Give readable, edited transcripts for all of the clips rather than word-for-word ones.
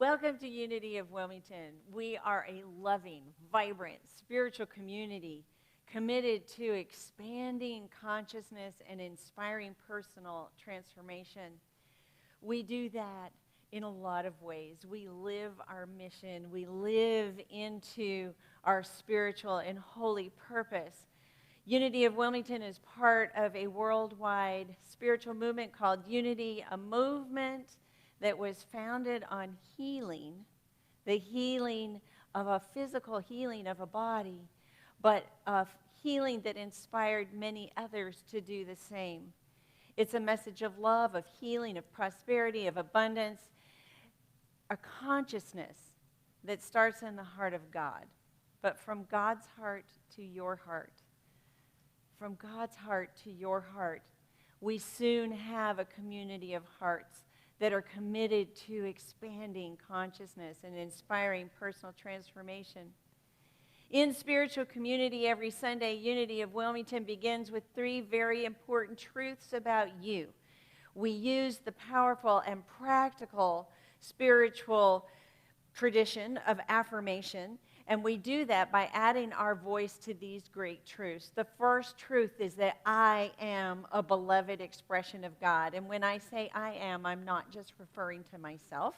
Welcome to Unity of Wilmington. We are a loving, vibrant, spiritual community committed to expanding consciousness and inspiring personal transformation. We do that in a lot of ways. We live our mission. We live into our spiritual and holy purpose. Unity of Wilmington is part of a worldwide spiritual movement called Unity, a movement that was founded on healing, the healing of a physical healing of a body, but a healing that inspired many others to do the same. It's a message of love, of healing, of prosperity, of abundance, a consciousness that starts in the heart of God, but from God's heart to your heart. From God's heart to your heart, we soon have a community of hearts that are committed to expanding consciousness and inspiring personal transformation. In spiritual community every Sunday, Unity of Wilmington begins with 3 very important truths about you. We use the powerful and practical spiritual tradition of affirmation, and we do that by adding our voice to these great truths. The first truth is that I am a beloved expression of God. And when I say I am, I'm not just referring to myself.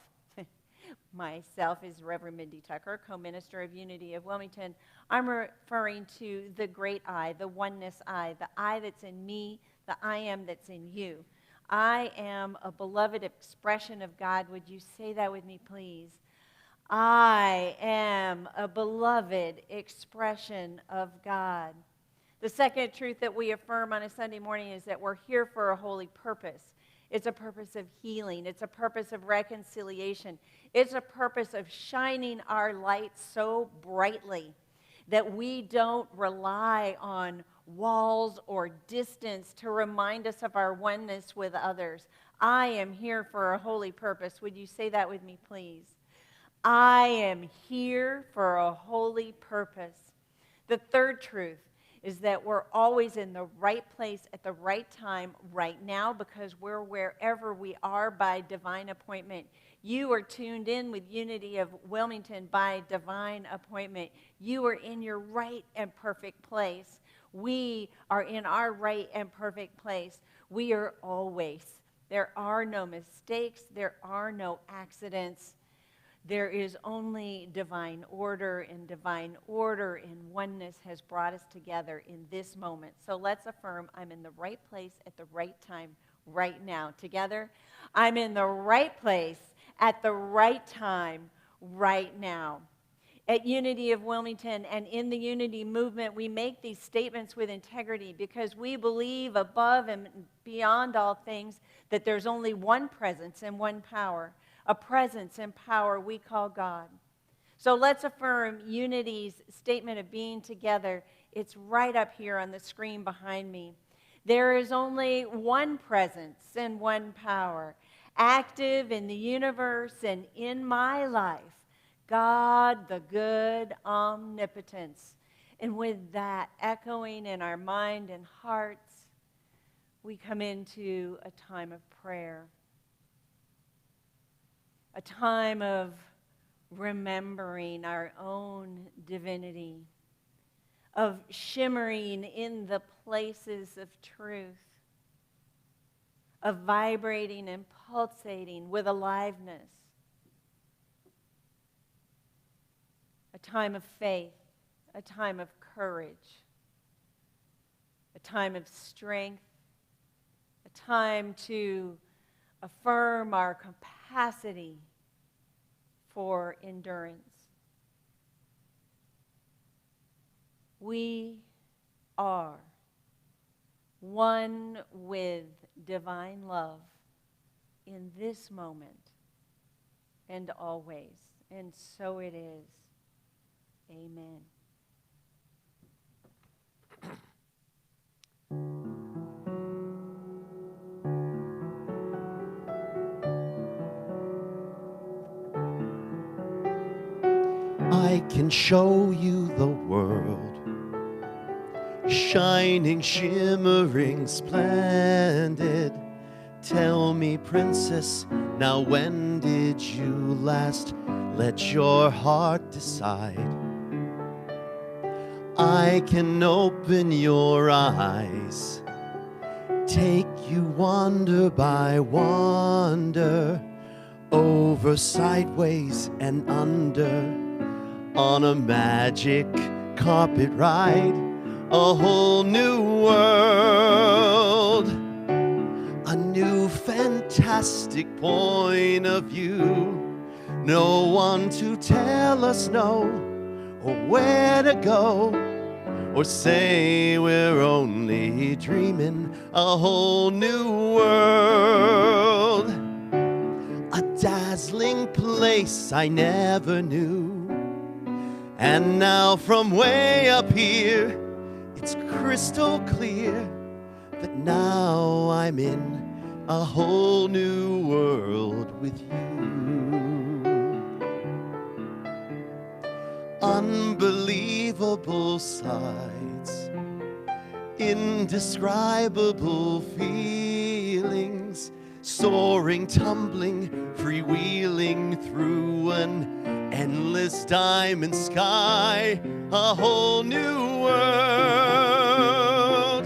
Myself is Reverend Mindy Tucker, co-minister of Unity of Wilmington. I'm referring to the great I, the oneness I, the I that's in me, the I am that's in you. I am a beloved expression of God. Would you say that with me, please? I am a beloved expression of God. The second truth that we affirm on a Sunday morning is that we're here for a holy purpose. It's a purpose of healing. It's a purpose of reconciliation. It's a purpose of shining our light so brightly that we don't rely on walls or distance to remind us of our oneness with others. I am here for a holy purpose. Would you say that with me, please? I am here for a holy purpose. The third truth is that we're always in the right place at the right time right now because we're wherever we are by divine appointment. You are tuned in with Unity of Wilmington by divine appointment. You are in your right and perfect place. We are in our right and perfect place. We are always. There are no mistakes. There are no accidents. There is only divine order, and divine order and oneness has brought us together in this moment. So let's affirm I'm in the right place at the right time right now. Together, I'm in the right place at the right time right now. At Unity of Wilmington and in the Unity movement, we make these statements with integrity because we believe above and beyond all things that there's only one presence and one power. A presence and power we call God. So let's affirm Unity's statement of being together. It's right up here on the screen behind me. There is only one presence and one power, active in the universe and in my life, God, the good omnipotence. And with that echoing in our mind and hearts, we come into a time of prayer. A time of remembering our own divinity, of shimmering in the places of truth, of vibrating and pulsating with aliveness. A time of faith, a time of courage, a time of strength, a time to affirm our capacity for endurance. We are one with divine love in this moment and always. And so it is. Amen. I can show you the world, shining, shimmering, splendid, Tell me, princess, now when did you last let your heart decide? I can open your eyes, take you wonder by wonder, over, sideways, and under, on a magic carpet ride, a whole new world, a new fantastic point of view. No one to tell us no, or where to go, or say we're only dreaming. A whole new world, a dazzling place I never knew. And now from way up here, it's crystal clear that now I'm in a whole new world with you. Unbelievable sights, indescribable feelings, soaring, tumbling, freewheeling through an endless diamond sky, a whole new world,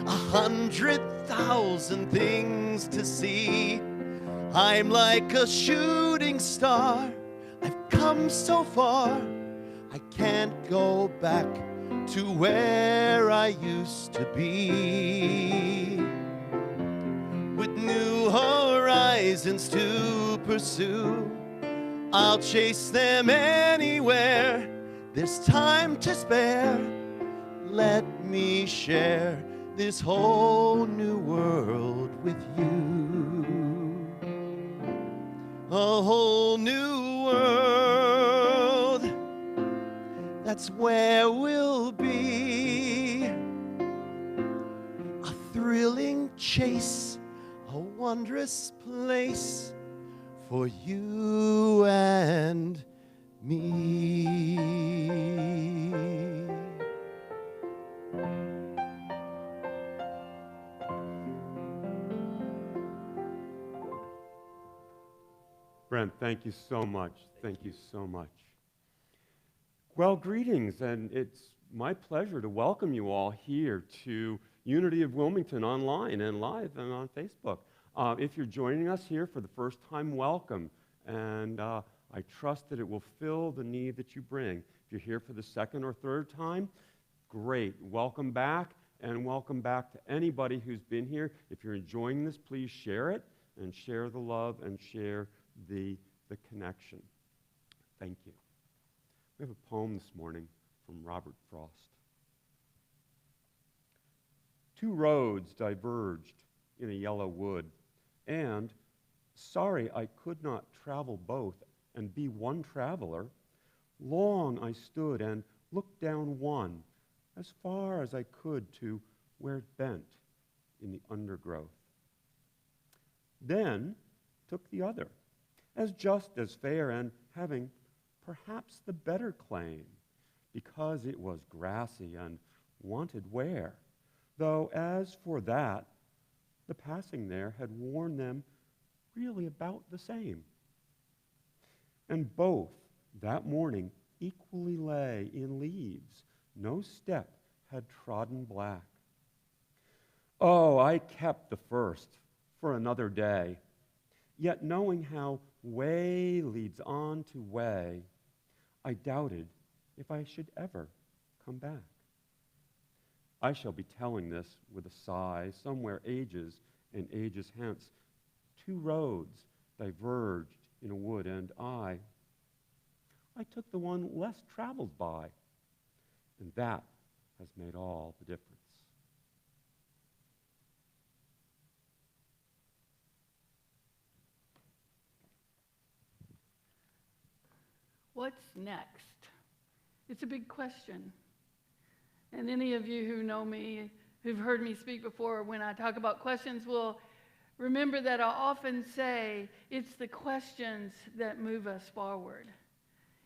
100,000 things to see. I'm like a shooting star, I've come so far, I can't go back to where I used to be. With new horizons to pursue, I'll chase them anywhere. There's time to spare. Let me share this whole new world with you. A whole new world, that's where we'll be. A thrilling chase, a wondrous place for you and me. Brent, thank you so much. Thank you so much. Well, greetings, and it's my pleasure to welcome you all here to Unity of Wilmington online and live and on Facebook. If you're joining us here for the first time, welcome. And I trust that it will fill the need that you bring. If you're here for the second or third time, great. Welcome back, and welcome back to anybody who's been here. If you're enjoying this, please share it, and share the love, and share the connection. Thank you. We have a poem this morning from Robert Frost. Two roads diverged in a yellow wood, and, sorry I could not travel both and be one traveler, long I stood and looked down one as far as I could to where it bent in the undergrowth. Then took the other, as just as fair and having perhaps the better claim, because it was grassy and wanted wear, though as for that, the passing there had worn them really about the same. And both that morning equally lay in leaves, no step had trodden black. Oh, I kept the first for another day, yet knowing how way leads on to way, I doubted if I should ever come back. I shall be telling this with a sigh, somewhere ages and ages hence. Two roads diverged in a wood, and I took the one less traveled by, and that has made all the difference. What's next? It's a big question. And any of you who know me, who've heard me speak before, when I talk about questions, will remember that I often say it's the questions that move us forward.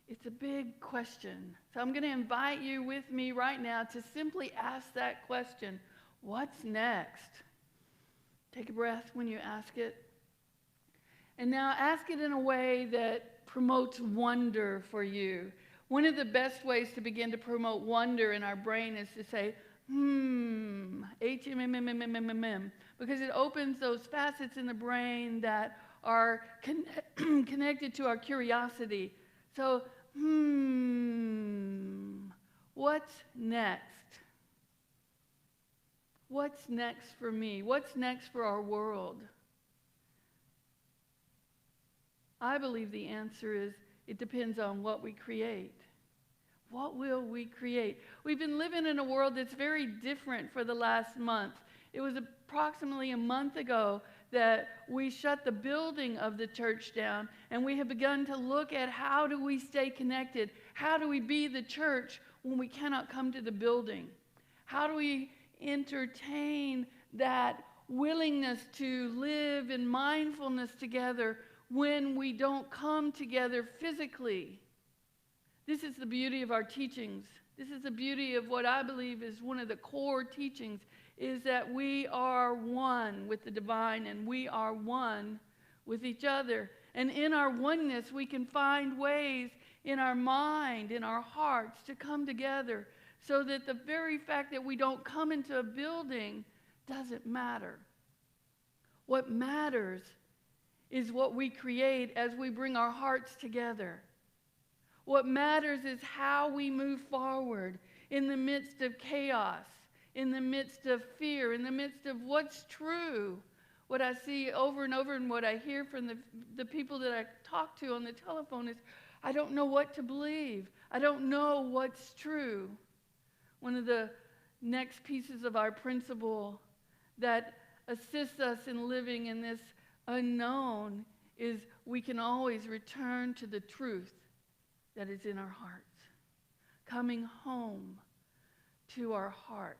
It's a big question. So I'm going to invite you with me right now to simply ask that question, what's next? Take a breath when you ask it. And now ask it in a way that promotes wonder for you. One of the best ways to begin to promote wonder in our brain is to say, H-M-M-M-M-M-M-M, because it opens those facets in the brain that are connected to our curiosity. So, what's next? What's next for me? What's next for our world? I believe the answer is it depends on what we create. What will we create? We've been living in a world that's very different for the last month. It was approximately a month ago that we shut the building of the church down, and we have begun to look at how do we stay connected? How do we be the church when we cannot come to the building? How do we entertain that willingness to live in mindfulness together when we don't come together physically? This is the beauty of our teachings. This is the beauty of what I believe is one of the core teachings, is that we are one with the divine and we are one with each other. And in our oneness, we can find ways in our mind, in our hearts, to come together so that the very fact that we don't come into a building doesn't matter. What matters is what we create as we bring our hearts together. What matters is how we move forward in the midst of chaos, in the midst of fear, in the midst of what's true. What I see over and over and what I hear from the people that I talk to on the telephone is, I don't know what to believe. I don't know what's true. One of the next pieces of our principle that assists us in living in this unknown is we can always return to the truth that is in our hearts. Coming home to our hearts.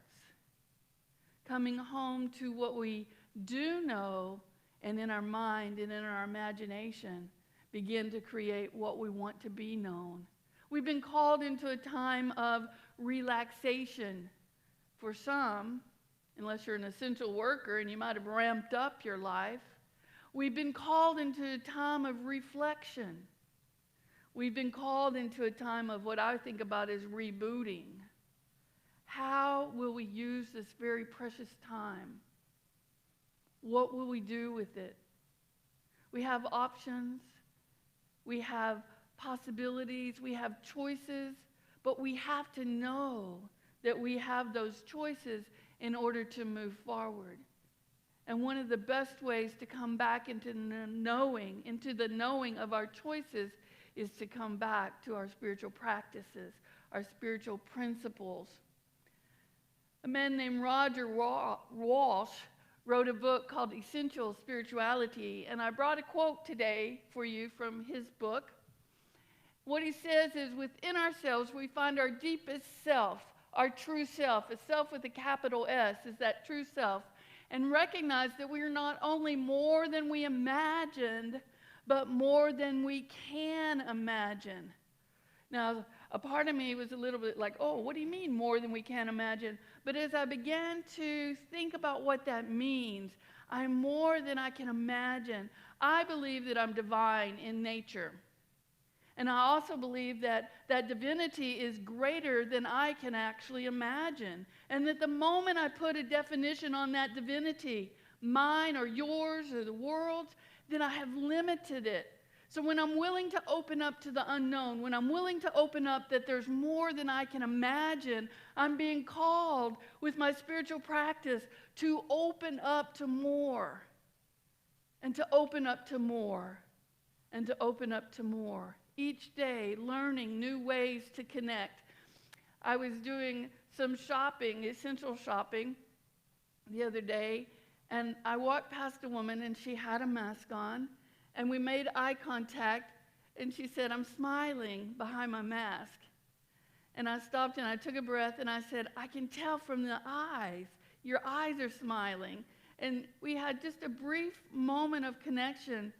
Coming home to what we do know, and in our mind and in our imagination begin to create what we want to be known. We've been called into a time of relaxation. For some, unless you're an essential worker and you might have ramped up your life, we've been called into a time of reflection. We've been called into a time of what I think about as rebooting. How will we use this very precious time? What will we do with it? We have options. We have possibilities. We have choices. But we have to know that we have those choices in order to move forward. And one of the best ways to come back into the knowing of our choices is to come back to our spiritual practices, our spiritual principles. A man named Roger Walsh wrote a book called Essential Spirituality, and I brought a quote today for you from his book. What he says is, within ourselves we find our deepest self, our true self. A self with a capital S is that true self. And recognize that we are not only more than we imagined, but more than we can imagine. Now, a part of me was a little bit like, oh, what do you mean more than we can imagine? But as I began to think about what that means, I'm more than I can imagine. I believe that I'm divine in nature. And I also believe that that divinity is greater than I can actually imagine. And that the moment I put a definition on that divinity, mine or yours or the world's, then I have limited it. So when I'm willing to open up to the unknown, when I'm willing to open up that there's more than I can imagine, I'm being called with my spiritual practice to open up to more, and to open up to more, and to open up to more. Each day, learning new ways to connect. I was doing some shopping, essential shopping, the other day, and I walked past a woman, and she had a mask on, and we made eye contact, and she said, I'm smiling behind my mask. And I stopped, and I took a breath, and I said, I can tell from the eyes. Your eyes are smiling. And we had just a brief moment of connection.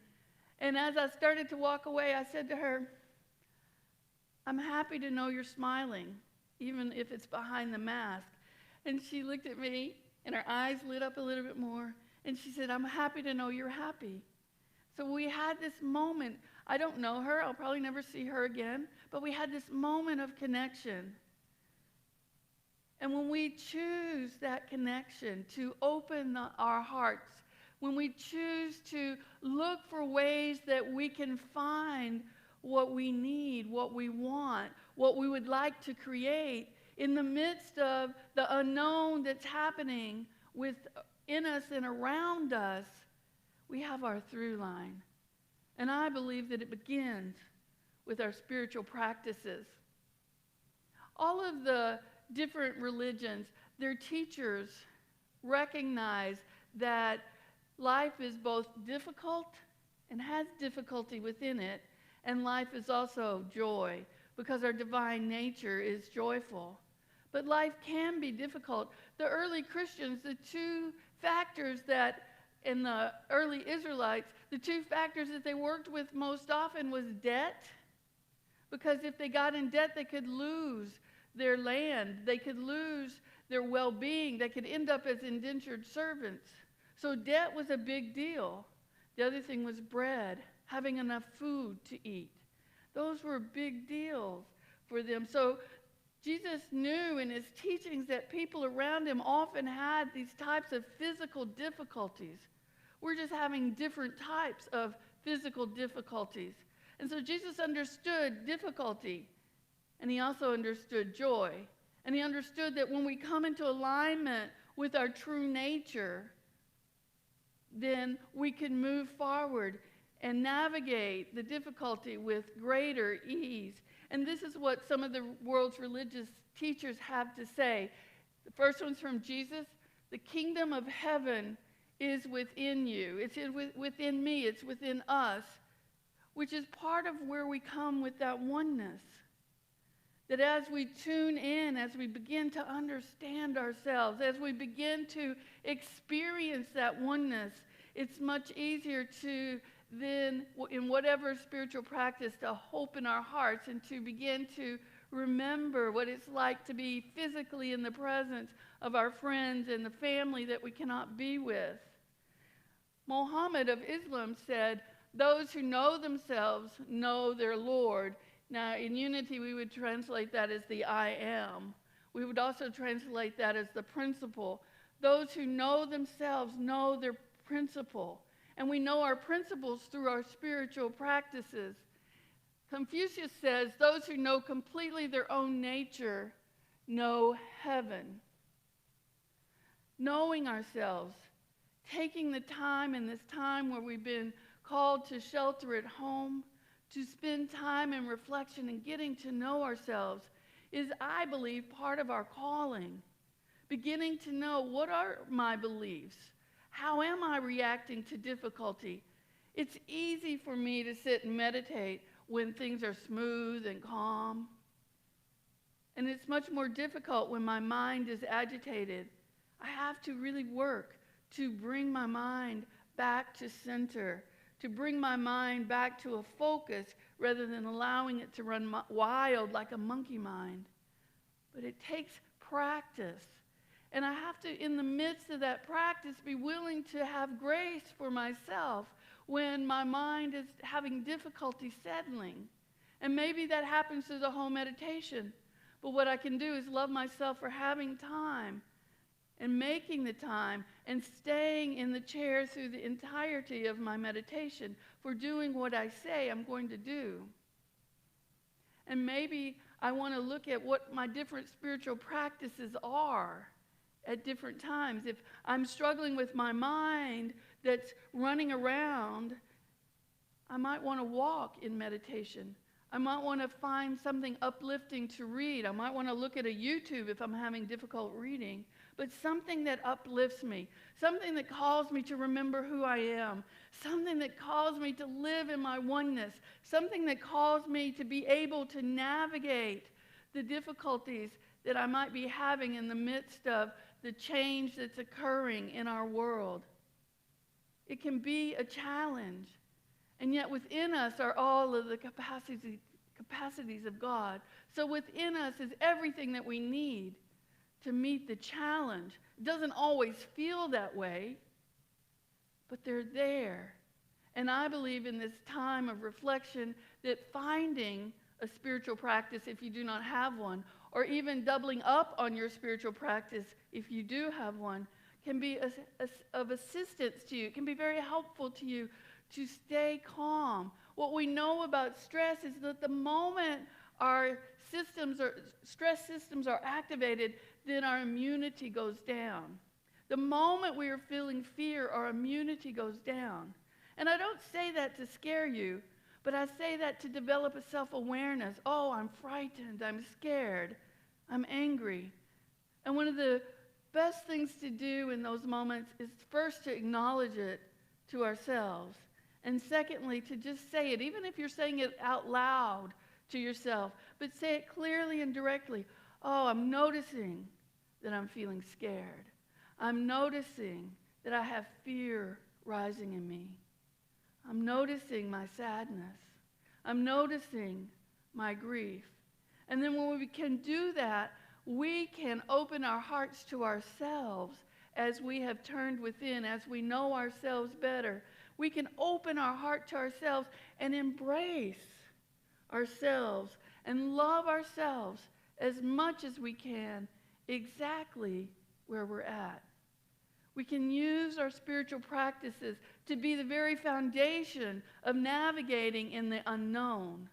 And as I started to walk away, I said to her, I'm happy to know you're smiling, even if it's behind the mask. And she looked at me, and her eyes lit up a little bit more, And she said, I'm happy to know you're happy. So we had this moment. I don't know her. I'll probably never see her again. But we had this moment of connection. And when we choose that connection to open our hearts, when we choose to look for ways that we can find what we need, what we want, what we would like to create in the midst of the unknown that's happening within us and around us, we have our through line. And I believe that it begins with our spiritual practices. All of the different religions, their teachers recognize that life is both difficult and has difficulty within it, and life is also joy, because our divine nature is joyful. But life can be difficult. The early Christians, the two factors that, in the early Israelites, the two factors that they worked with most often was debt, because if they got in debt, they could lose their land, they could lose their well-being, they could end up as indentured servants. So debt was a big deal. The other thing was bread, having enough food to eat. Those were big deals for them. So Jesus knew in his teachings that people around him often had these types of physical difficulties. We're just having different types of physical difficulties. And so Jesus understood difficulty, and he also understood joy. And he understood that when we come into alignment with our true nature, then we can move forward and navigate the difficulty with greater ease. And this is what some of the world's religious teachers have to say. The first one's from Jesus. The kingdom of heaven is within you. It's within me. It's within us, which is part of where we come with that oneness. That as we tune in, as we begin to understand ourselves, as we begin to experience that oneness, it's much easier to then, in whatever spiritual practice, to hope in our hearts and to begin to remember what it's like to be physically in the presence of our friends and the family that we cannot be with. Muhammad of Islam said, "Those who know themselves know their Lord." Now, in unity, we would translate that as the I am. We would also translate that as the principle. Those who know themselves know their principle. And we know our principles through our spiritual practices. Confucius says, those who know completely their own nature know heaven. Knowing ourselves, taking the time in this time where we've been called to shelter at home, to spend time in reflection and getting to know ourselves is, I believe, part of our calling. Beginning to know, what are my beliefs? How am I reacting to difficulty? It's easy for me to sit and meditate when things are smooth and calm. And it's much more difficult when my mind is agitated. I have to really work to bring my mind back to center, to bring my mind back to a focus rather than allowing it to run wild like a monkey mind. But it takes practice. And I have to, in the midst of that practice, be willing to have grace for myself when my mind is having difficulty settling. And maybe that happens through the whole meditation. But what I can do is love myself for having time and making the time and staying in the chair through the entirety of my meditation, for doing what I say I'm going to do. And maybe I want to look at what my different spiritual practices are at different times. If I'm struggling with my mind that's running around, I might want to walk in meditation. I might want to find something uplifting to read. I might want to look at a YouTube if I'm having difficult reading. But something that uplifts me, something that calls me to remember who I am, something that calls me to live in my oneness, something that calls me to be able to navigate the difficulties that I might be having in the midst of the change that's occurring in our world. It can be a challenge. And yet within us are all of the capacities of God. So within us is everything that we need to meet the challenge. It doesn't always feel that way. but they're there. And I believe in this time of reflection that finding a spiritual practice if you do not have one, or even doubling up on your spiritual practice if you do have one, can be of assistance to you. It can be very helpful to you to stay calm. What we know about stress is that the moment our stress systems are activated, then our immunity goes down. The moment we are feeling fear, our immunity goes down. And I don't say that to scare you, but I say that to develop a self-awareness. Oh, I'm frightened, I'm scared, I'm angry. And one of the best things to do in those moments is first to acknowledge it to ourselves. And secondly, to just say it, even if you're saying it out loud to yourself, but say it clearly and directly. Oh, I'm noticing that I'm feeling scared. I'm noticing that I have fear rising in me. I'm noticing my sadness. I'm noticing my grief. And then when we can do that, we can open our hearts to ourselves as we have turned within, as we know ourselves better. We can open our heart to ourselves and embrace ourselves and love ourselves as much as we can exactly where we're at. We can use our spiritual practices to be the very foundation of navigating in the unknown.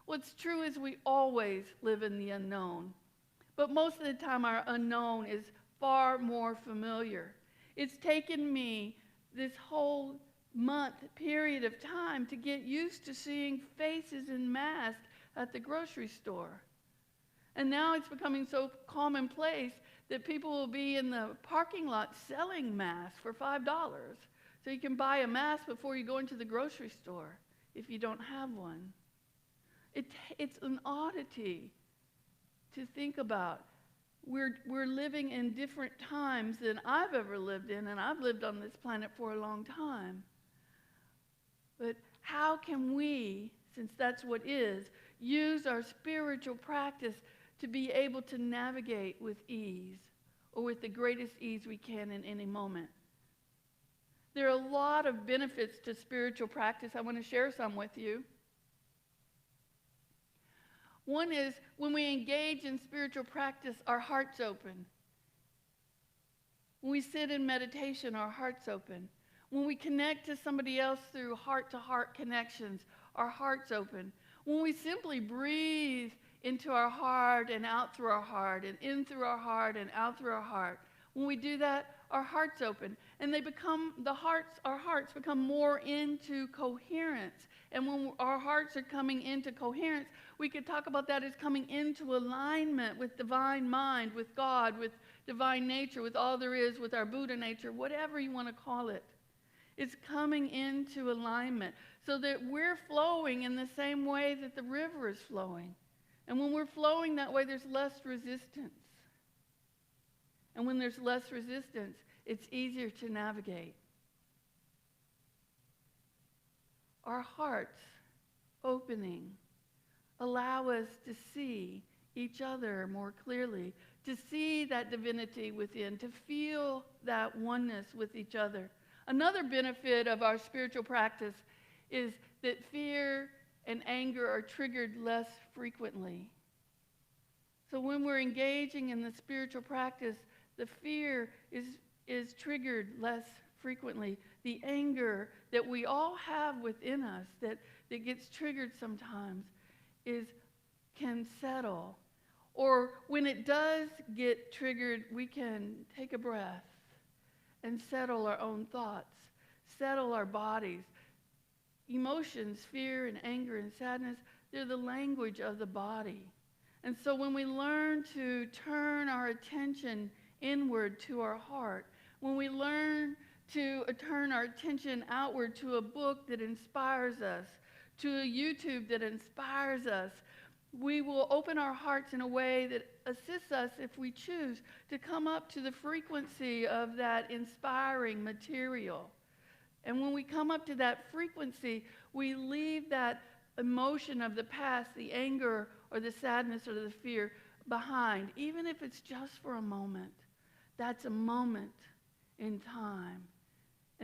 What's true is we always live in the unknown, but most of the time our unknown is far more familiar. It's taken me this whole month period of time to get used to seeing faces in masks at the grocery store. And now it's becoming so commonplace that people will be in the parking lot selling masks for $5. So you can buy a mask before you go into the grocery store if you don't have one. It's an oddity to think about. We're living in different times than I've ever lived in, and I've lived on this planet for a long time. But how can we, since that's what is, use our spiritual practice to be able to navigate with ease, or with the greatest ease we can in any moment? There are a lot of benefits to spiritual practice. I want to share some with you. One is when we engage in spiritual practice, our hearts open. When we sit in meditation, our hearts open. When we connect to somebody else through heart-to-heart connections, our hearts open. When we simply breathe into our heart and out through our heart, and in through our heart and out through our heart, when we do that, our hearts open, and our hearts become more into coherence. And when our hearts are coming into coherence, we could talk about that as coming into alignment with divine mind, with God, with divine nature, with all there is, with our Buddha nature, whatever you want to call it. It's coming into alignment so that we're flowing in the same way that the river is flowing. And when we're flowing that way, there's less resistance. And when there's less resistance, it's easier to navigate. Our hearts opening allow us to see each other more clearly, to see that divinity within, to feel that oneness with each other. Another benefit of our spiritual practice is that fear and anger are triggered less frequently. So when we're engaging in the spiritual practice, the fear is triggered less frequently. The anger that we all have within us that gets triggered sometimes can settle. Or when it does get triggered, we can take a breath and settle our own thoughts, settle our bodies. Emotions, fear and anger and sadness, they're the language of the body. And so when we learn to turn our attention inward to our heart, when we learn to turn our attention outward to a book that inspires us, to a YouTube that inspires us, we will open our hearts in a way that assists us, if we choose, to come up to the frequency of that inspiring material. And when we come up to that frequency, we leave that emotion of the past, the anger or the sadness or the fear behind, even if it's just for a moment. That's a moment in time.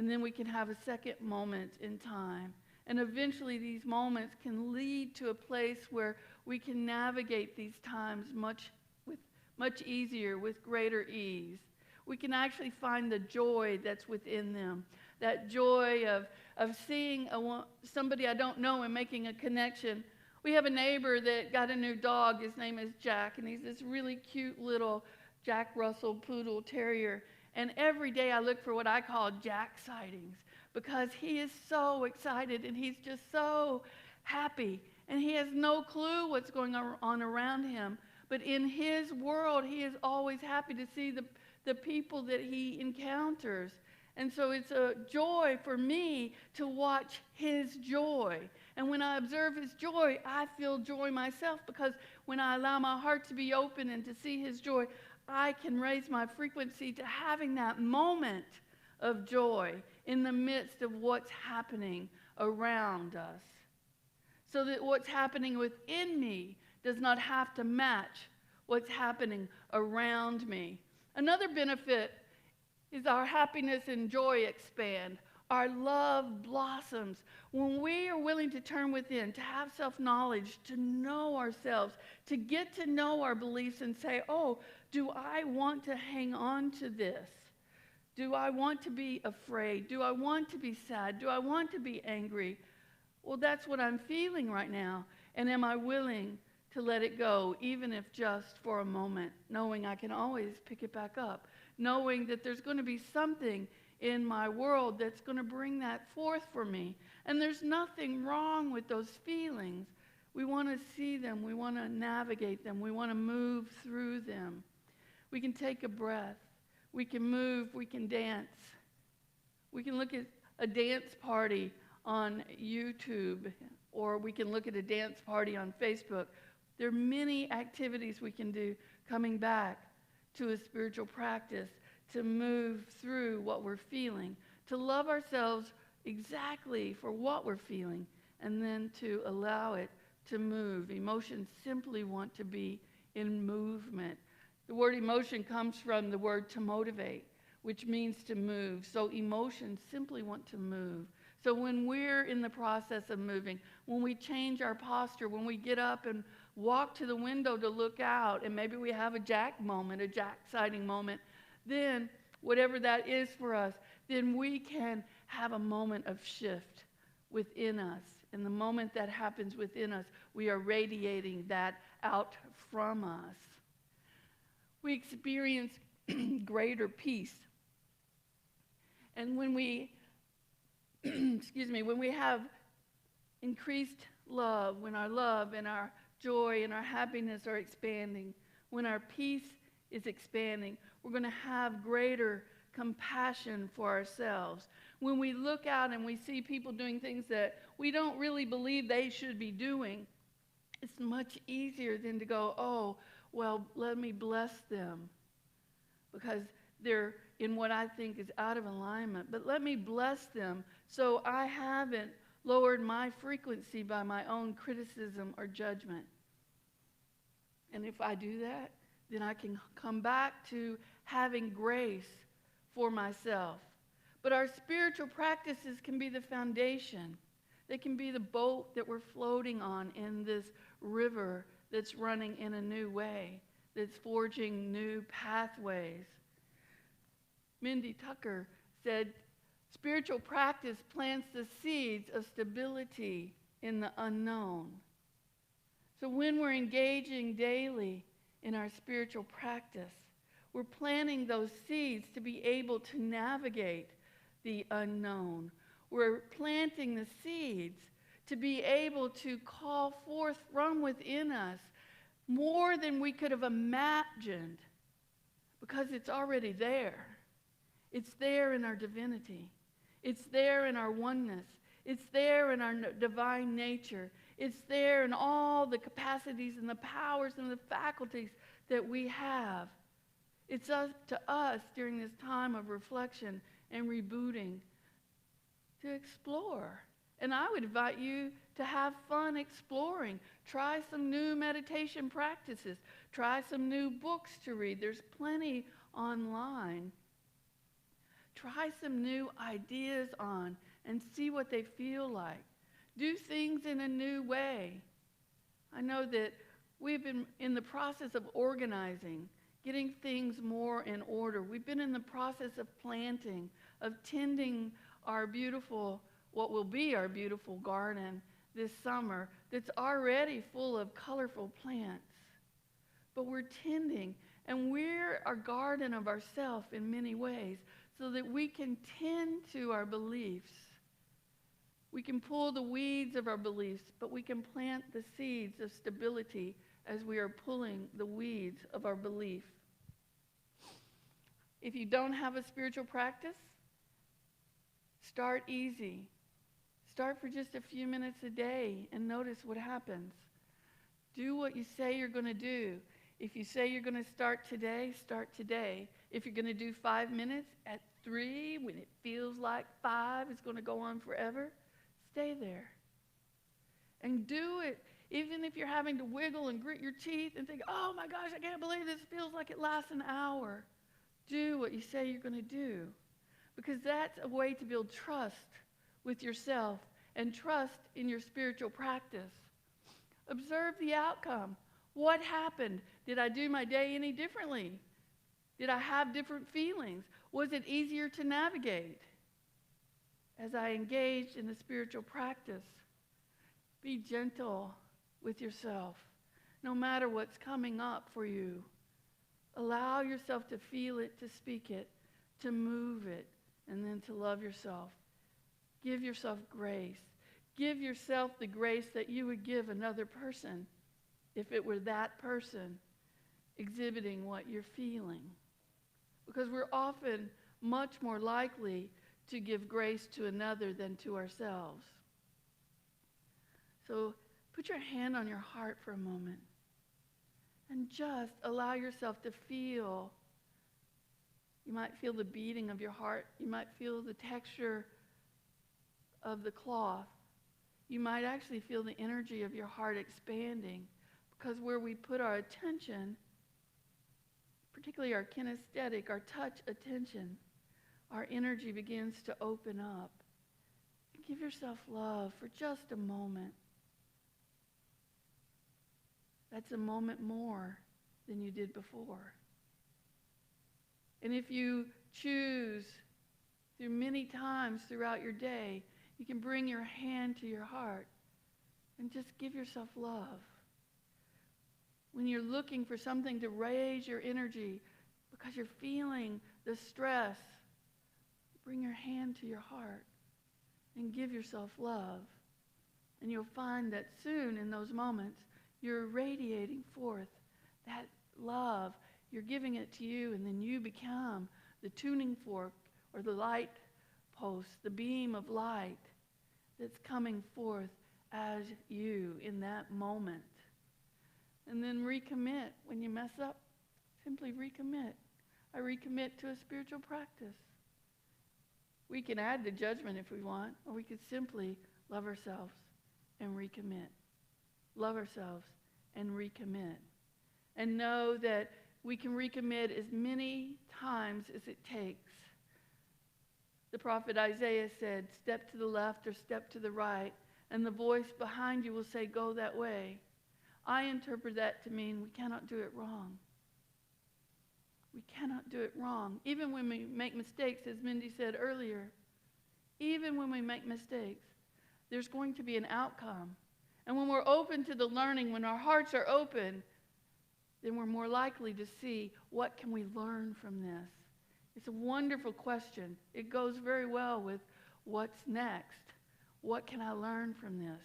and then we can have a second moment in time. And eventually these moments can lead to a place where we can navigate these times much easier, with greater ease. We can actually find the joy that's within them, that joy of seeing somebody I don't know and making a connection. We have a neighbor that got a new dog. His name is Jack, and he's this really cute little Jack Russell Poodle Terrier. And every day I look for what I call Jack sightings, because he is so excited and he's just so happy. And he has no clue what's going on around him. But in his world, he is always happy to see the people that he encounters. And so it's a joy for me to watch his joy. And when I observe his joy, I feel joy myself, because when I allow my heart to be open and to see his joy, I can raise my frequency to having that moment of joy in the midst of what's happening around us. So that what's happening within me does not have to match what's happening around me. Another benefit is our happiness and joy expand. Our love blossoms. When we are willing to turn within, to have self-knowledge, to know ourselves, to get to know our beliefs and say, oh, do I want to hang on to this? Do I want to be afraid? Do I want to be sad? Do I want to be angry? Well, that's what I'm feeling right now. And am I willing to let it go, even if just for a moment, knowing I can always pick it back up, knowing that there's going to be something in my world that's going to bring that forth for me. And there's nothing wrong with those feelings. We want to see them. We want to navigate them. We want to move through them. We can take a breath. We can move. We can dance. We can look at a dance party on YouTube, or we can look at a dance party on Facebook. There are many activities we can do coming back to a spiritual practice to move through what we're feeling, to love ourselves exactly for what we're feeling, and then to allow it to move. Emotions simply want to be in movement. The word emotion comes from the word to motivate, which means to move. So emotions simply want to move. So when we're in the process of moving, when we change our posture, when we get up and walk to the window to look out, and maybe we have a Jack moment, a Jack sighting moment, then whatever that is for us, then we can have a moment of shift within us. And the moment that happens within us, we are radiating that out from us. We experience greater peace. And when we when we have increased love, when our love and our joy and our happiness are expanding, when our peace is expanding, we're going to have greater compassion for ourselves. When we look out and we see people doing things that we don't really believe they should be doing, it's much easier than to go, oh, well, let me bless them because they're in what I think is out of alignment. But let me bless them so I haven't lowered my frequency by my own criticism or judgment. And if I do that, then I can come back to having grace for myself. But our spiritual practices can be the foundation. They can be the boat that we're floating on in this river that's running in a new way, that's forging new pathways. Mindy Tucker said, spiritual practice plants the seeds of stability in the unknown. So when we're engaging daily in our spiritual practice, we're planting those seeds to be able to navigate the unknown. We're planting the seeds to be able to call forth from within us more than we could have imagined, because it's already there. It's there in our divinity. It's there in our oneness. It's there in our divine nature. It's there in all the capacities and the powers and the faculties that we have. It's up to us during this time of reflection and rebooting to explore. And I would invite you to have fun exploring. Try some new meditation practices. Try some new books to read. There's plenty online. try some new ideas on and see what they feel like. Do things in a new way. I know that we've been in the process of organizing, getting things more in order. We've been in the process of planting, of tending our beautiful, what will be our beautiful garden this summer that's already full of colorful plants. But we're tending, and we're a garden of ourselves in many ways so that we can tend to our beliefs. We can pull the weeds of our beliefs, but we can plant the seeds of stability as we are pulling the weeds of our belief. If you don't have a spiritual practice, start easy. Start for just a few minutes a day and notice what happens. Do what you say you're going to do. If you say you're going to start today, start today. If you're going to do 5 minutes at 3, when it feels like 5 is going to go on forever, stay there. And do it, even if you're having to wiggle and grit your teeth and think, oh my gosh, I can't believe this feels like it lasts an hour. Do what you say you're going to do. Because that's a way to build trust with yourself and trust in your spiritual practice. Observe the outcome. What happened? Did I do my day any differently? Did I have different feelings? Was it easier to navigate? As I engaged in the spiritual practice, be gentle with yourself, no matter what's coming up for you. Allow yourself to feel it, to speak it, to move it, and then to love yourself. Give yourself grace. Give yourself the grace that you would give another person if it were that person exhibiting what you're feeling. Because we're often much more likely to give grace to another than to ourselves. So put your hand on your heart for a moment and just allow yourself to feel. You might feel the beating of your heart. You might feel the texture of the cloth. You might actually feel the energy of your heart expanding, because where we put our attention, particularly our kinesthetic, our touch attention, our energy begins to open up. Give yourself love for just a moment. That's a moment more than you did before. And if you choose through many times throughout your day, you can bring your hand to your heart and just give yourself love. When you're looking for something to raise your energy because you're feeling the stress, bring your hand to your heart and give yourself love. And you'll find that soon in those moments, you're radiating forth that love. You're giving it to you, and then you become the tuning fork or the light post, the beam of light that's coming forth as you in that moment. And then recommit. When you mess up, simply recommit. I recommit to a spiritual practice. We can add the judgment if we want, or we could simply love ourselves and recommit. Love ourselves and recommit. And know that we can recommit as many times as it takes. The prophet Isaiah said, step to the left or step to the right, and the voice behind you will say, go that way. I interpret that to mean we cannot do it wrong. We cannot do it wrong. Even when we make mistakes, as Mindy said earlier, even when we make mistakes, there's going to be an outcome. And when we're open to the learning, when our hearts are open, then we're more likely to see what can we learn from this. It's a wonderful question. It goes very well with what's next. What can I learn from this?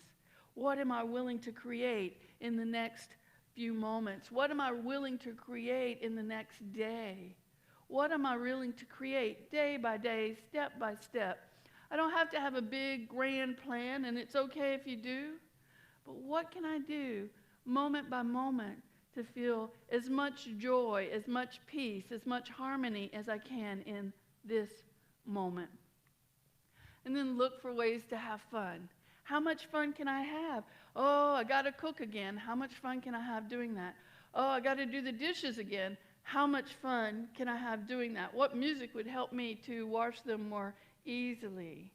What am I willing to create in the next few moments? What am I willing to create in the next day? What am I willing to create day by day, step by step? I don't have to have a big, grand plan, and it's okay if you do. But what can I do moment by moment to feel as much joy, as much peace, as much harmony as I can in this moment? And then look for ways to have fun. How much fun can I have? Oh, I got to cook again. How much fun can I have doing that? Oh, I got to do the dishes again. How much fun can I have doing that? What music would help me to wash them more easily?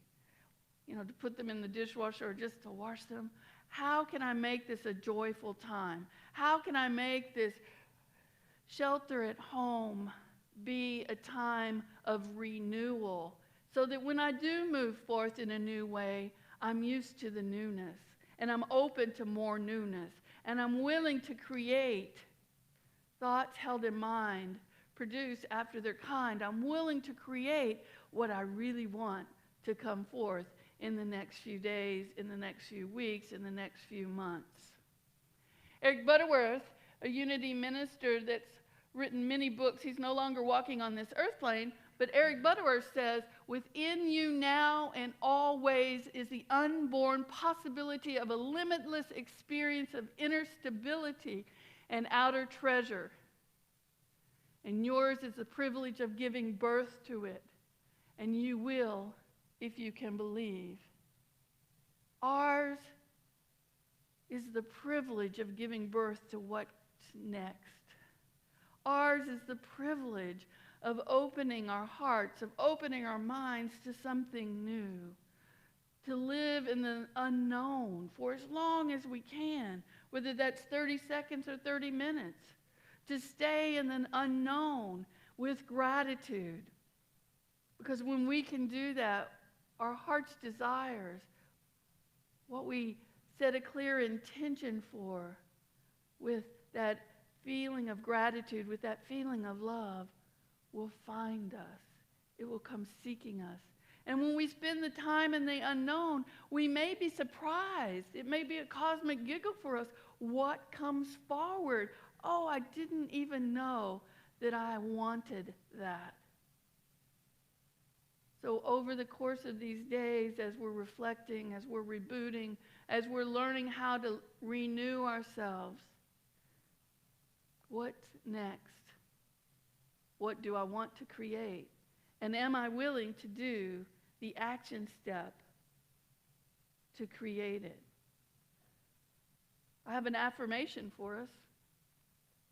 You know, to put them in the dishwasher or just to wash them. How can I make this a joyful time? How can I make this shelter at home be a time of renewal so that when I do move forth in a new way, I'm used to the newness and I'm open to more newness and I'm willing to create thoughts held in mind, produced after their kind. I'm willing to create what I really want to come forth in the next few days, in the next few weeks, in the next few months. Eric Butterworth, a Unity minister that's written many books, he's no longer walking on this earth plane, but Eric Butterworth says, within you now and always is the unborn possibility of a limitless experience of inner stability and outer treasure. And yours is the privilege of giving birth to it. And you will, if you can believe. Ours is the privilege of giving birth to what's next. Ours is the privilege of opening our hearts, of opening our minds to something new, to live in the unknown for as long as we can, whether that's 30 seconds or 30 minutes, to stay in the unknown with gratitude. Because when we can do that, our heart's desires, what we set a clear intention for, with that feeling of gratitude, with that feeling of love, will find us. It will come seeking us. And when we spend the time in the unknown, we may be surprised. It may be a cosmic giggle for us. What comes forward? Oh, I didn't even know that I wanted that. So over the course of these days, as we're reflecting, as we're rebooting, as we're learning how to renew ourselves, what's next? What do I want to create? And am I willing to do the action step to create it? I have an affirmation for us.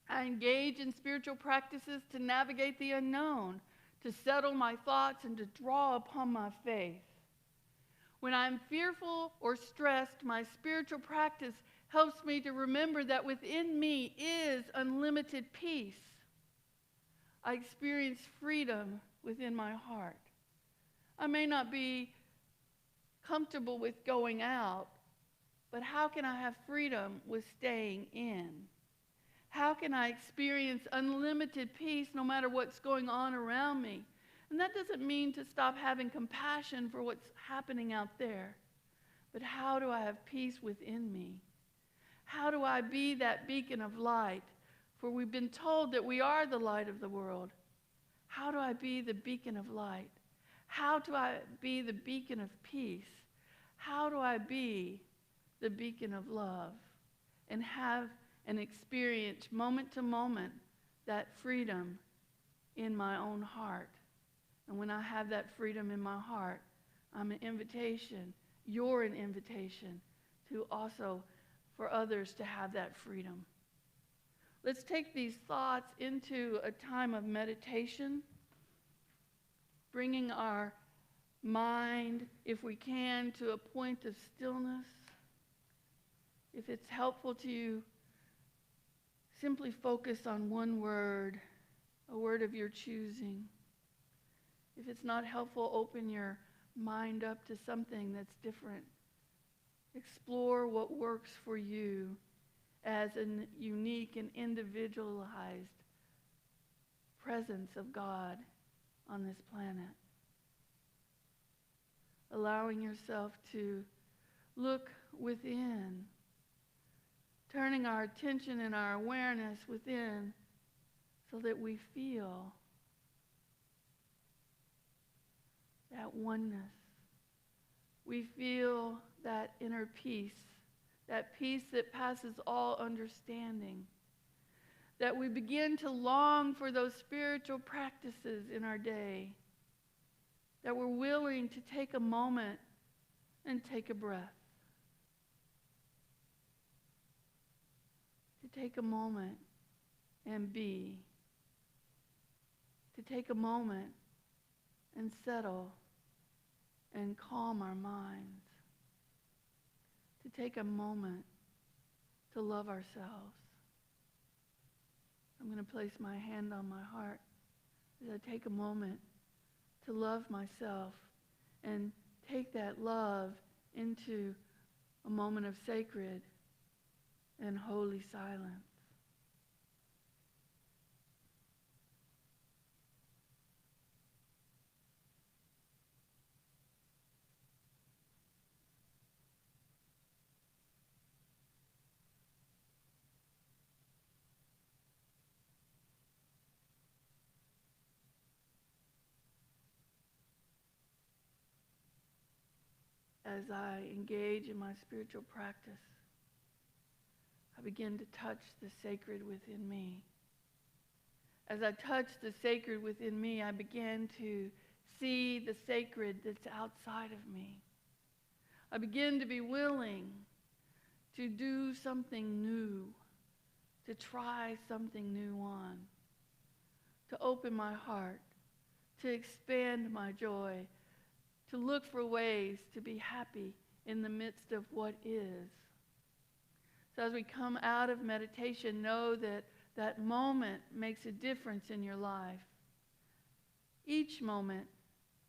I engage in spiritual practices to navigate the unknown, to settle my thoughts, and to draw upon my faith. When I'm fearful or stressed, my spiritual practice helps me to remember that within me is unlimited peace. I experience freedom within my heart. I may not be comfortable with going out, but how can I have freedom with staying in? How can I experience unlimited peace no matter what's going on around me? And that doesn't mean to stop having compassion for what's happening out there. But how do I have peace within me? How do I be that beacon of light? For we've been told that we are the light of the world. How do I be the beacon of light? How do I be the beacon of peace? How do I be the beacon of love? And have and experience moment to moment that freedom in my own heart. And when I have that freedom in my heart, I'm an invitation, you're an invitation to also for others to have that freedom. Let's take these thoughts into a time of meditation, bringing our mind, if we can, to a point of stillness. If it's helpful to you, simply focus on one word, a word of your choosing. If it's not helpful, open your mind up to something that's different. Explore what works for you as a unique and individualized presence of God on this planet. Allowing yourself to look within, turning our attention and our awareness within so that we feel that oneness. We feel that inner peace, that peace that passes all understanding. That we begin to long for those spiritual practices in our day. That we're willing to take a moment and take a breath. To take a moment and be. to take a moment and settle and calm our minds, to take a moment to love ourselves. I'm going to place my hand on my heart as I take a moment to love myself and take that love into a moment of sacred and holy silence. As I engage in my spiritual practice, I begin to touch the sacred within me. As I touch the sacred within me, I begin to see the sacred that's outside of me. I begin to be willing to do something new, to try something new on, to open my heart, to expand my joy, to look for ways to be happy in the midst of what is. So as we come out of meditation, know that that moment makes a difference in your life. Each moment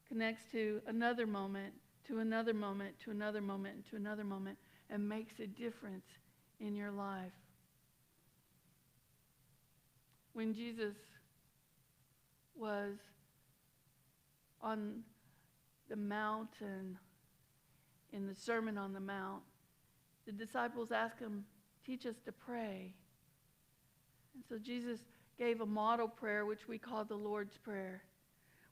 connects to another moment, to another moment, to another moment, to another moment, and makes a difference in your life. When Jesus was on the mountain, in the Sermon on the Mount, the disciples asked him, teach us to pray. And so Jesus gave a model prayer, which we call the Lord's Prayer.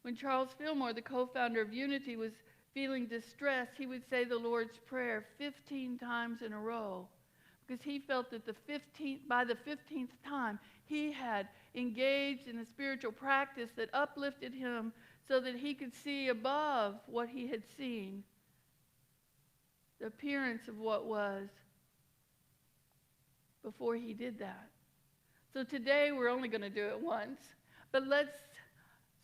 When Charles Fillmore, the co-founder of Unity, was feeling distressed, he would say the Lord's Prayer 15 times in a row, because he felt that by the 15th time, he had engaged in a spiritual practice that uplifted him so that he could see above what he had seen, the appearance of what was, before he did that. So today we're only going to do it once, but let's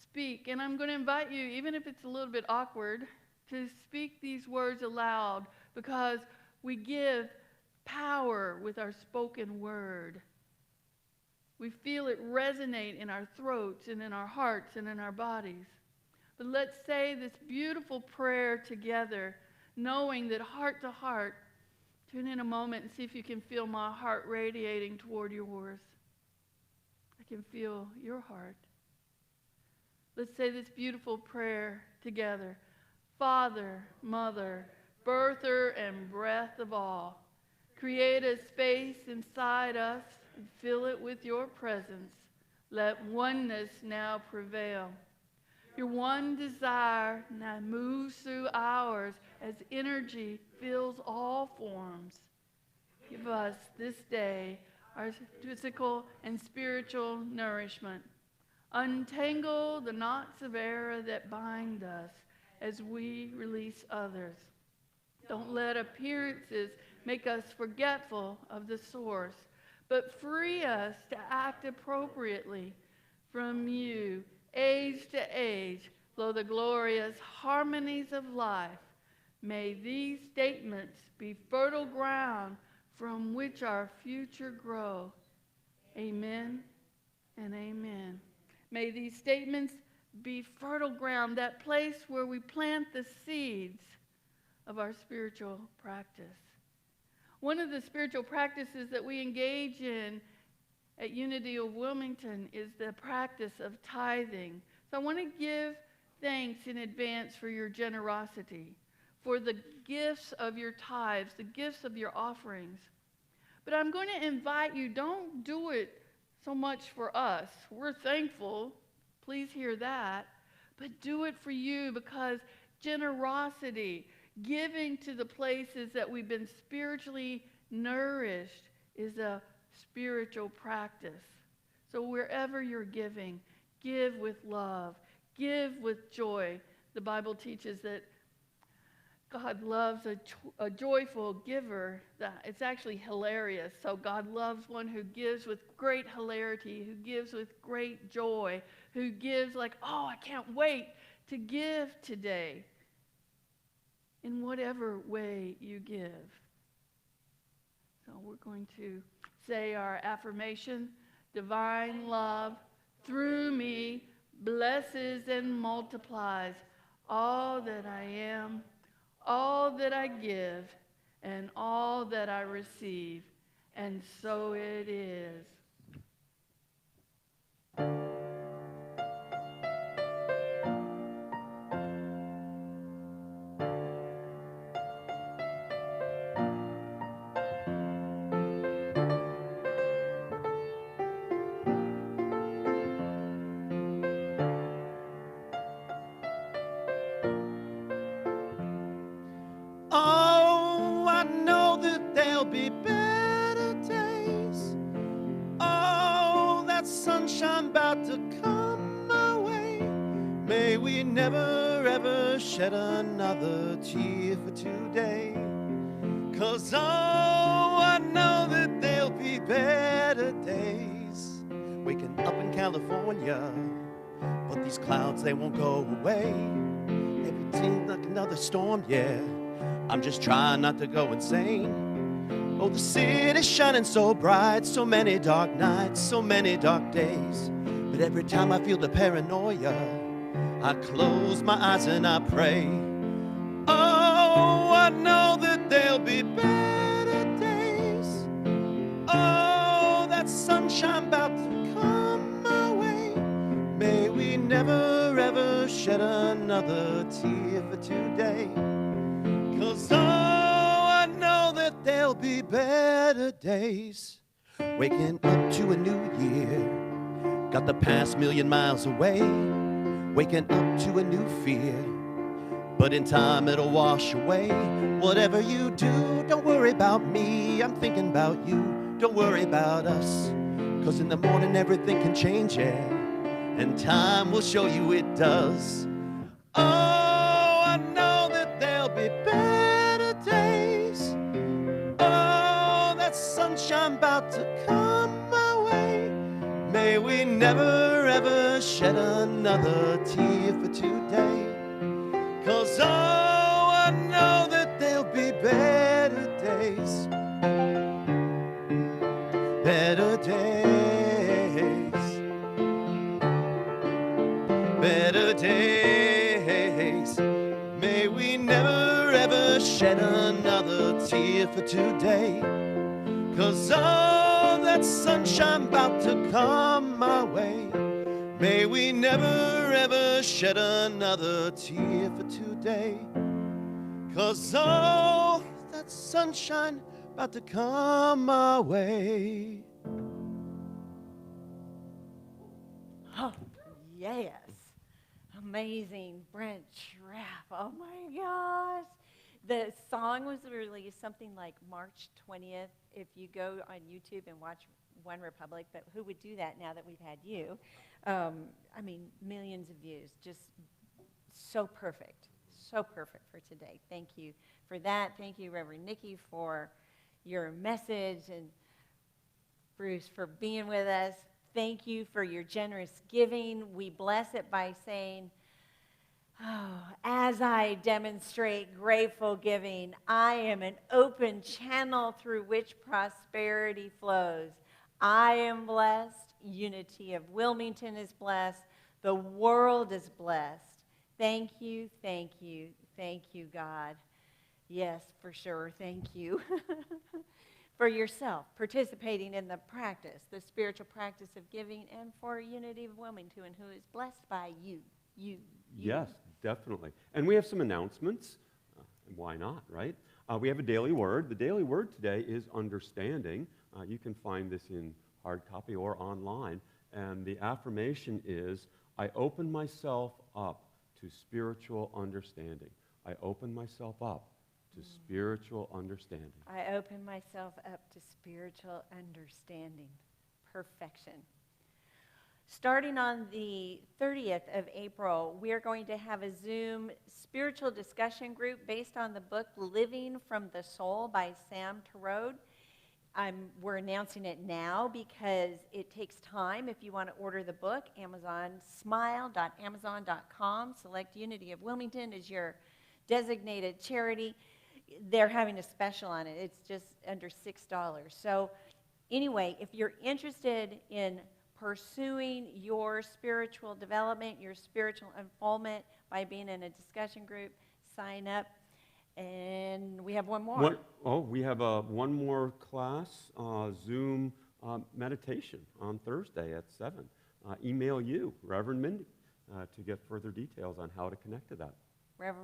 speak. And I'm going to invite you, even if it's a little bit awkward, to speak these words aloud, because we give power with our spoken word. We feel it resonate in our throats and in our hearts and in our bodies. But let's say this beautiful prayer together, knowing that heart to heart, tune in a moment and see if you can feel my heart radiating toward yours. I can feel your heart. Let's say this beautiful prayer together. Father, Mother, birther and breath of all, create a space inside us and fill it with your presence. Let oneness now prevail. Your one desire now moves through ours as energy fills all forms. Give us this day our physical and spiritual nourishment. Untangle the knots of error that bind us as we release others. Don't let appearances make us forgetful of the source, but free us to act appropriately. From you, age to age, flow the glorious harmonies of life. May these statements be fertile ground from which our future grow. Amen and amen. May these statements be fertile ground, that place where we plant the seeds of our spiritual practice. One of the spiritual practices that we engage in at Unity of Wilmington is the practice of tithing. So I want to give thanks in advance for your generosity, for the gifts of your tithes, the gifts of your offerings. But I'm going to invite you, don't do it so much for us. We're thankful. Please hear that. But do it for you, because generosity, giving to the places that we've been spiritually nourished, is a spiritual practice. So wherever you're giving, give with love, give with joy. The Bible teaches that God loves a joyful giver. It's actually hilarious. So God loves one who gives with great hilarity, who gives with great joy, who gives like, oh, I can't wait to give today. In whatever way you give. So we're going to say our affirmation. Divine love through me blesses and multiplies all that I am, all that I give, and all that I receive. And so it is. Oh, I know that there'll be better days. Oh, that sunshine about to come my way. May we never ever shed another tear for today. 'Cause oh, I know that there'll be better days. Waking up in California, but these clouds, they won't go away. Everything like another storm, yeah. I'm just trying not to go insane. Oh, the city's shining so bright, so many dark nights, so many dark days. But every time I feel the paranoia, I close my eyes and I pray. Oh, I know that there'll be better days. Oh, that sunshine about to come my way. May we never ever shed another tear for today. 'Cause oh, I know that there'll be better days. Waking up to a new year, got the past million miles away. Waking up to a new fear, but in time it'll wash away. Whatever you do, don't worry about me, I'm thinking about you. Don't worry about us, 'cause in the morning everything can change, yeah. And time will show you it does. Oh, I know that there'll be better days. Oh, that sunshine about to come my way. May we never ever shed another tear for today. 'Cause oh, I know that there'll be better days. Better days. Better days. May we never ever shed another tear for today. 'Cause all that sunshine about to come my way. May we never ever shed another tear for today. 'Cause all that sunshine about to come my way. Oh, yes. Amazing. Brent Schraff. Oh my gosh. The song was released something like March 20th. If you go on YouTube and watch One Republic, but who would do that now that we've had you? I mean, millions of views. Just so perfect. So perfect for today. Thank you for that. Thank you, Reverend Nickie, for your message, and Bruce for being with us. Thank you for your generous giving. We bless it by saying, oh, as I demonstrate grateful giving, I am an open channel through which prosperity flows. I am blessed. Unity of Wilmington is blessed. The world is blessed. Thank you, thank you, thank you, God. Yes, for sure, thank you. For yourself, participating in the practice, the spiritual practice of giving, and for Unity of Wilmington, who is blessed by you. Yes, definitely. And we have some announcements. Why not, right? We have a daily word. The daily word today is understanding. You can find this in hard copy or online. And the affirmation is, I open myself up to spiritual understanding. I open myself up to spiritual understanding. I open myself up to spiritual understanding. Perfection. Starting on the 30th of April, we are going to have a Zoom spiritual discussion group based on the book Living from the Soul by Sam Tarode. We're announcing it now because it takes time. If you want to order the book, smile.amazon.com. Select Unity of Wilmington as your designated charity. They're having a special on it. It's just under $6. So anyway, if you're interested in pursuing your spiritual development, your spiritual unfoldment by being in a discussion group, sign up. And we have one more. We have one more class, Zoom meditation on Thursday at 7. Email you, Reverend Mindy, to get further details on how to connect to that. Rev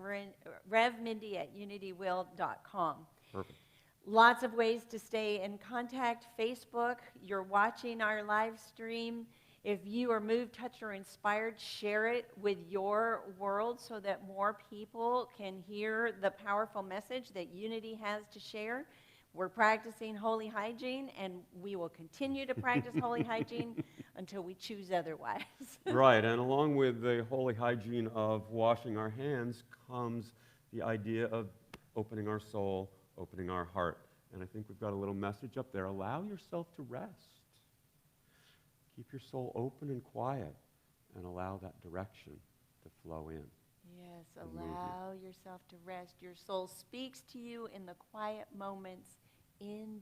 Mindy at unitywill.com. Perfect. Lots of ways to stay in contact. Facebook, you're watching our live stream. If you are moved, touched, or inspired, share it with your world so that more people can hear the powerful message that Unity has to share. We're practicing holy hygiene, and we will continue to practice holy hygiene until we choose otherwise. Right, and along with the holy hygiene of washing our hands comes the idea of opening our soul, opening our heart. And I think we've got a little message up there. Allow yourself to rest. Keep your soul open and quiet and allow that direction to flow in. Yes, allow yourself to rest. Your soul speaks to you in the quiet moments in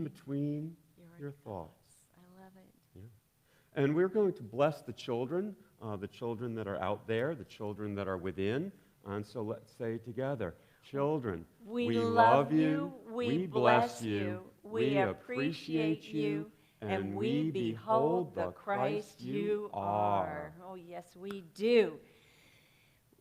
between your thoughts. I love it. Yeah. And we're going to bless the children that are out there, the children that are within. And so let's say together, children, we love you, we bless you, we appreciate you, and we behold the Christ you are. Oh, yes, we do.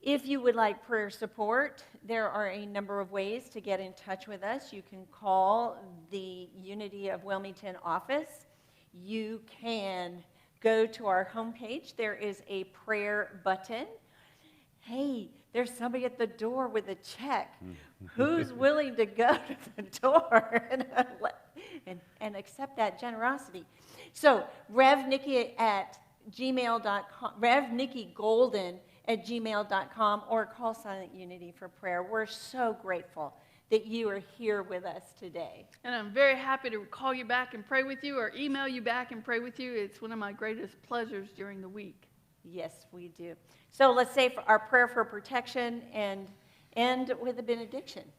If you would like prayer support, there are a number of ways to get in touch with us. You can call the Unity of Wilmington office. You can go to our homepage. There is a prayer button. Hey, there's somebody at the door with a check. Who's willing to go to the door and accept that generosity? So, RevNickie at gmail.com, RevNickieGolden@gmail.com, or call Silent Unity for prayer. We're so grateful that you are here with us today. And I'm very happy to call you back and pray with you or email you back and pray with you. It's one of my greatest pleasures during the week. Yes, we do. So let's say our prayer for protection and end with a benediction.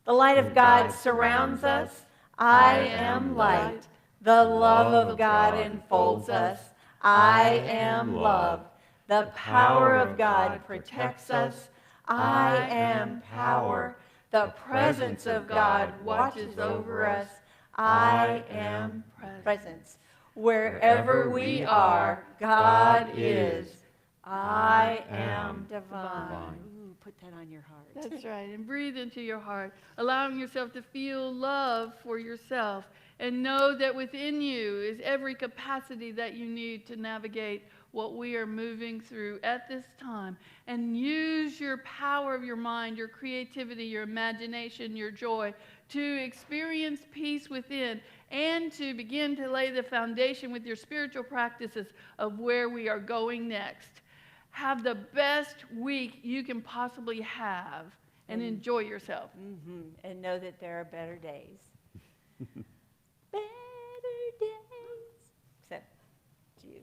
The light of God surrounds us. I am light. The love of God enfolds us. I am love. The power of God protects us. I am power. The presence of God watches over us. I am presence. Wherever we are, God is. I am divine. Ooh, put that on your heart. That's right. And breathe into your heart, allowing yourself to feel love for yourself. And know that within you is every capacity that you need to navigate what we are moving through at this time. And use your power of your mind, your creativity, your imagination, your joy to experience peace within and to begin to lay the foundation with your spiritual practices of where we are going next. Have the best week you can possibly have and enjoy yourself. And know that there are better days. Better days. Except you.